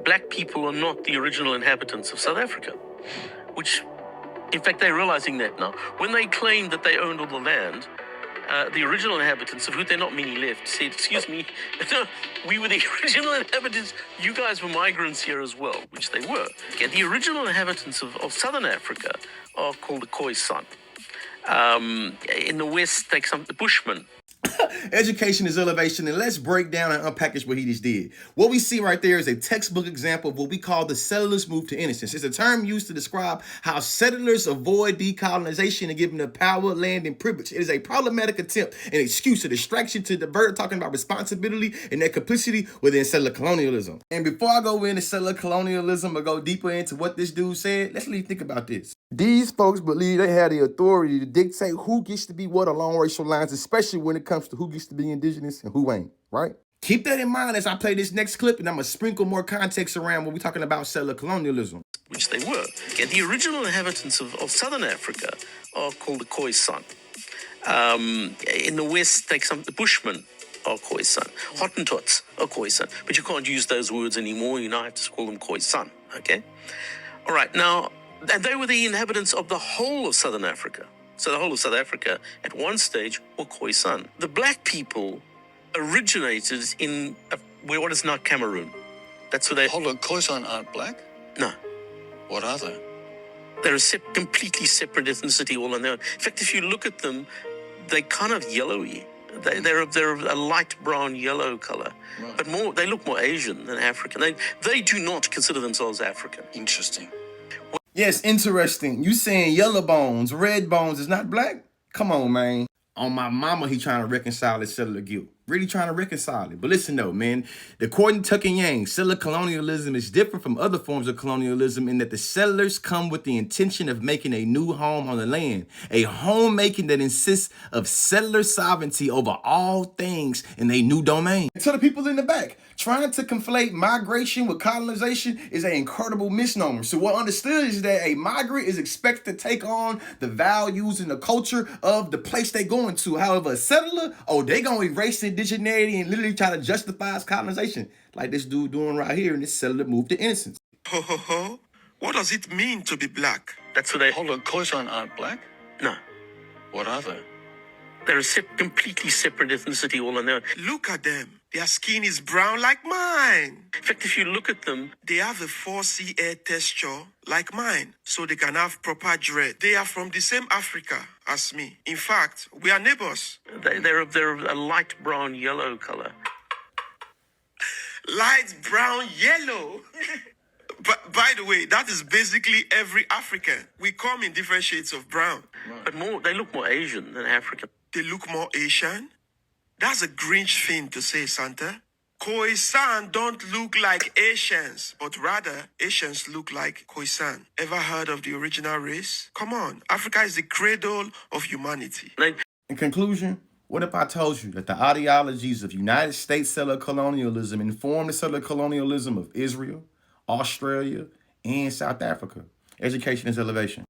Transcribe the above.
black people are not the original inhabitants of South Africa, which, in fact, they're realizing that now. When they claimed that they owned all the land, the original inhabitants, of whom there are not many left, said, excuse me, we were the original inhabitants. You guys were migrants here as well, which they were. Okay, the original inhabitants of southern Africa are called the Khoisan. In the west, the Bushmen. Education is elevation, and let's break down and unpackage what he just did. What we see right there is a textbook example of what we call the settlers move to innocence. It's a term used to describe how settlers avoid decolonization and give them the power, land, and privilege. It is a problematic attempt, an excuse, a distraction to divert talking about responsibility and their complicity within settler colonialism. And before I go into settler colonialism or go deeper into what this dude said, let's really think about this. These folks believe they have the authority to dictate who gets to be what along racial lines, especially when it comes to who gets to be indigenous and who ain't, right? Keep that in mind as I play this next clip, and I'm going to sprinkle more context around when we're talking about settler colonialism. Which they were. Okay, the original inhabitants of southern Africa are called the Khoisan. In the west, the Bushmen are Khoisan. Hottentots are Khoisan. But you can't use those words anymore. You now have to call them Khoisan, okay? All right, now, and they were the inhabitants of the whole of southern Africa. So the whole of South Africa, at one stage, were Khoisan. The black people originated in what is now Cameroon. That's where they... Hold on, Khoisan aren't black? No. What are they? They're a completely separate ethnicity all on their own. In fact, if you look at them, they're kind of yellowy. They're a light brown yellow color, right. But they look more Asian than African. They do not consider themselves African. Interesting. Yes, interesting. You saying yellow bones, red bones is not black? Come on, man. On my mama, he trying to reconcile his settler guilt. Really trying to reconcile it. But listen though, man, according to Tuck and Yang, settler colonialism is different from other forms of colonialism in that the settlers come with the intention of making a new home on the land, a homemaking that insists of settler sovereignty over all things in a new domain. And to the people in the back, trying to conflate migration with colonization is an incredible misnomer. So what understood is that a migrant is expected to take on the values and the culture of the place they going to. However, a settler, they gonna erase indigeneity and literally try to justify its colonization, like this dude doing right here in this settler move to innocence. Ho ho ho! What does it mean to be black? That's what they... Hold on, Khoisan aren't black? No. What are they? They're a completely separate ethnicity all on their own. Look at them. Their skin is brown like mine. In fact, if you look at them, they have a 4C air texture like mine, so they can have proper dread. They are from the same Africa as me. In fact, we are neighbors. They're a light brown yellow color. Light brown yellow? But by the way, that is basically every African. We come in different shades of brown. Right. But they look more Asian than African. They look more Asian? That's a Grinch thing to say, Santa. Khoisan don't look like Asians, but rather Asians look like Khoisan. Ever heard of the original race? Come on, Africa is the cradle of humanity. In conclusion, what if I told you that the ideologies of United States settler colonialism inform the settler colonialism of Israel, Australia, and South Africa? Education is elevation.